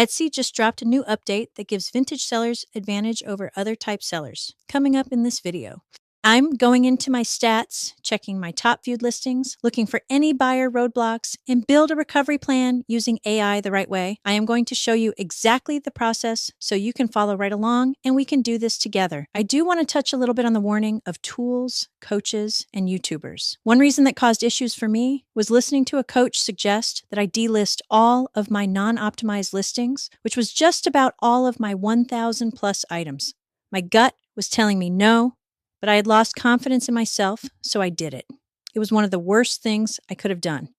Etsy just dropped a new update that gives vintage sellers advantage over other type sellers. Coming up in this video, I'm going into my stats, checking my top viewed listings, looking for any buyer roadblocks, and build a recovery plan using AI the right way. I am going to show you exactly the process so you can follow right along and we can do this together. I do want to touch a little bit on the warning of tools, coaches, and YouTubers. One reason that caused issues for me was listening to a coach suggest that I delist all of my non-optimized listings, which was just about all of my 1,000 plus items. My gut was telling me no, but I had lost confidence in myself, so I did it. It was one of the worst things I could have done.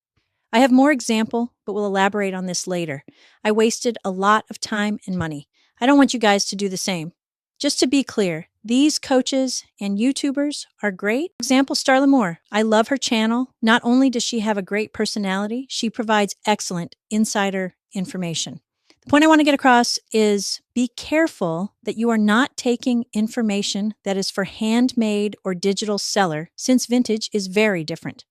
I have more example, but will elaborate on this later. I wasted a lot of time and money. I don't want you guys to do the same. Just to be clear, these coaches and YouTubers are great. Example, Starla Moore. I love her channel. Not only does she have a great personality, she provides excellent insider information. The point I want to get across is be careful that you are not taking information that is for handmade or digital seller, since vintage is very different.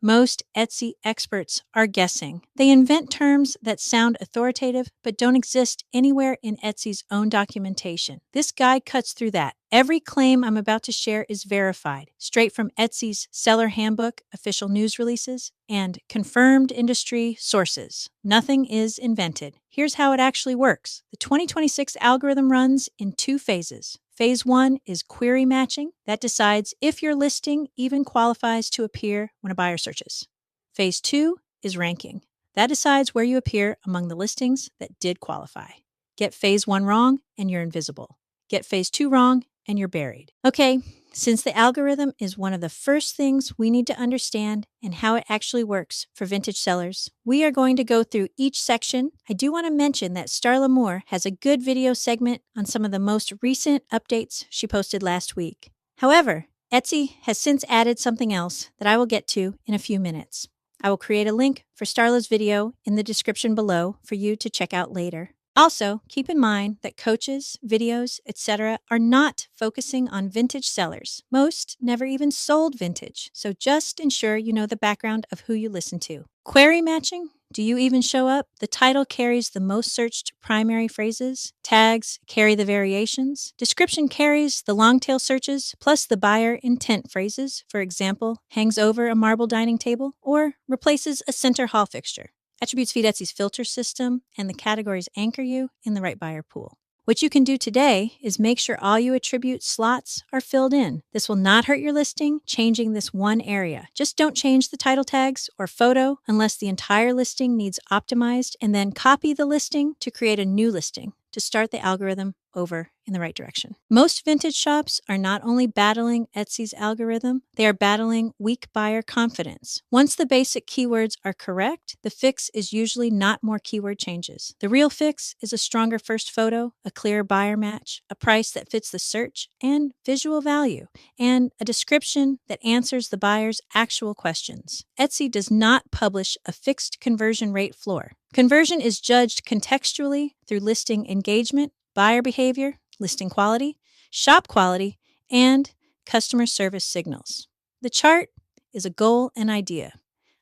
Most Etsy experts are guessing. They invent terms that sound authoritative but don't exist anywhere in Etsy's own documentation. This guide cuts through that. Every claim I'm about to share is verified, straight from Etsy's seller handbook, official news releases, and confirmed industry sources. Nothing is invented. Here's how it actually works. The 2026 algorithm runs in 2 phases. Phase 1 is query matching. That decides if your listing even qualifies to appear when a buyer searches. Phase 2 is ranking. That decides where you appear among the listings that did qualify. Get phase 1 wrong and you're invisible. Get phase 2 wrong and you're buried. Okay, since the algorithm is one of the first things we need to understand and how it actually works for vintage sellers, we are going to go through each section. I do want to mention that Starla Moore has a good video segment on some of the most recent updates she posted last week. However, Etsy has since added something else that I will get to in a few minutes. I will create a link for Starla's video in the description below for you to check out later. Also, keep in mind that coaches, videos, etc. are not focusing on vintage sellers. Most never even sold vintage, so just ensure you know the background of who you listen to. Query matching? Do you even show up? The title carries the most searched primary phrases. Tags carry the variations. Description carries the long tail searches, plus the buyer intent phrases. For example, hangs over a marble dining table or replaces a center hall fixture. Attributes feed Etsy's filter system, and the categories anchor you in the right buyer pool. What you can do today is make sure all you attribute slots are filled in. This will not hurt your listing, changing this one area. Just don't change the title tags or photo unless the entire listing needs optimized, and then copy the listing to create a new listing to start the algorithm over in the right direction. Most vintage shops are not only battling Etsy's algorithm, they are battling weak buyer confidence. Once the basic keywords are correct, the fix is usually not more keyword changes. The real fix is a stronger first photo, a clearer buyer match, a price that fits the search and visual value, and a description that answers the buyer's actual questions. Etsy does not publish a fixed conversion rate floor. Conversion is judged contextually through listing engagement, buyer behavior, listing quality, shop quality, and customer service signals. The chart is a goal and idea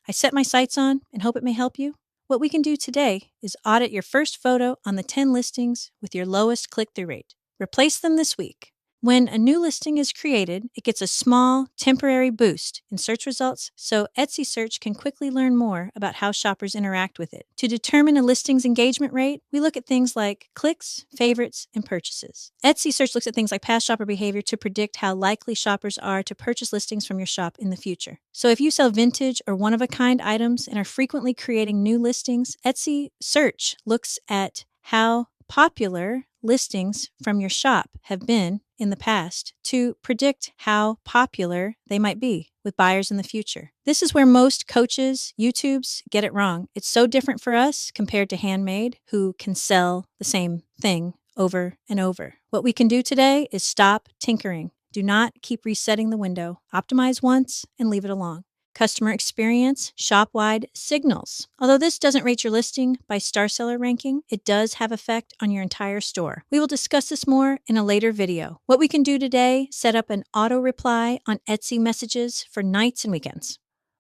I set my sights on and hope it may help you. What we can do today is audit your first photo on the 10 listings with your lowest click-through rate. Replace them this week. When a new listing is created, it gets a small, temporary boost in search results, so Etsy Search can quickly learn more about how shoppers interact with it. To determine a listing's engagement rate, we look at things like clicks, favorites, and purchases. Etsy Search looks at things like past shopper behavior to predict how likely shoppers are to purchase listings from your shop in the future. So if you sell vintage or one-of-a-kind items and are frequently creating new listings, Etsy Search looks at how popular listings from your shop have been in the past to predict how popular they might be with buyers in the future. This is where most coaches, YouTubes get it wrong. It's so different for us compared to handmade, who can sell the same thing over and over. What we can do today is stop tinkering. Do not keep resetting the window. Optimize once and leave it alone. Customer experience, shop-wide signals. Although this doesn't rate your listing by star seller ranking, it does have effect on your entire store. We will discuss this more in a later video. What we can do today, set up an auto reply on Etsy messages for nights and weekends.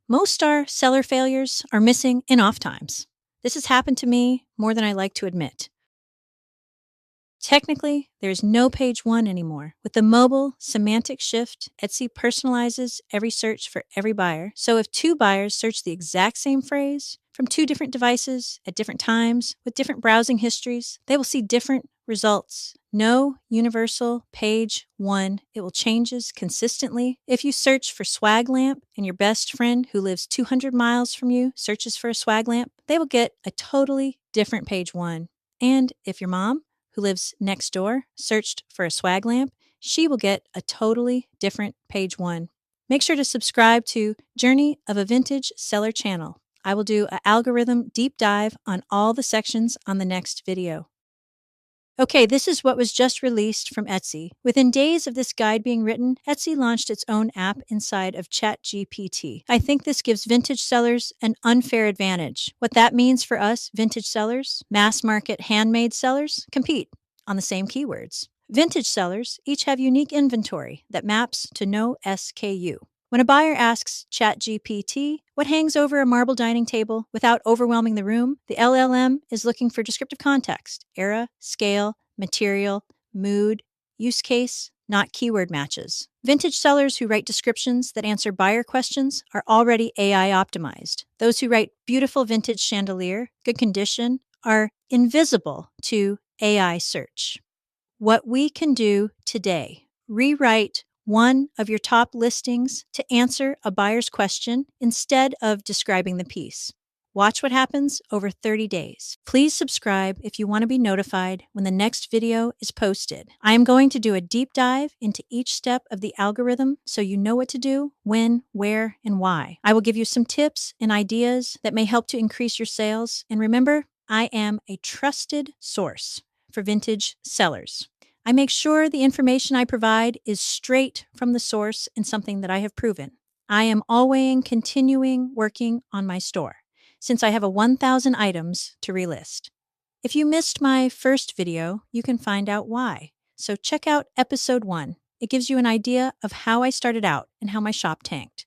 Most star seller failures are missing in off times. This has happened to me more than I like to admit. Technically, there's no page one anymore. With the mobile semantic shift, Etsy personalizes every search for every buyer. So if two buyers search the exact same phrase from two different devices at different times with different browsing histories, they will see different results. No universal page one. It will changes consistently. If you search for swag lamp and your best friend who lives 200 miles from you searches for a swag lamp, they will get a totally different page one. And if your mom, who lives next door, searched for a swag lamp, she will get a totally different page one. Make sure to subscribe to Journey of a Vintage Seller channel. I will do an algorithm deep dive on all the sections on the next video. Okay, this is what was just released from Etsy. Within days of this guide being written, Etsy launched its own app inside of ChatGPT. I think this gives vintage sellers an unfair advantage. What that means for us, vintage sellers, mass market handmade sellers, compete on the same keywords. Vintage sellers each have unique inventory that maps to no SKU. When a buyer asks ChatGPT what hangs over a marble dining table without overwhelming the room, the LLM is looking for descriptive context, era, scale, material, mood, use case, not keyword matches. Vintage sellers who write descriptions that answer buyer questions are already AI optimized. Those who write beautiful vintage chandelier, good condition, are invisible to AI search. What we can do today: rewrite one of your top listings to answer a buyer's question instead of describing the piece. Watch what happens over 30 days. Please subscribe if you want to be notified when the next video is posted. I am going to do a deep dive into each step of the algorithm so you know what to do, when, where, and why. I will give you some tips and ideas that may help to increase your sales. And remember, I am a trusted source for vintage sellers. I make sure the information I provide is straight from the source and something that I have proven. I am always continuing working on my store, since I have 1,000 items to relist. If you missed my first video, you can find out why. So check out episode 1. It gives you an idea of how I started out and how my shop tanked.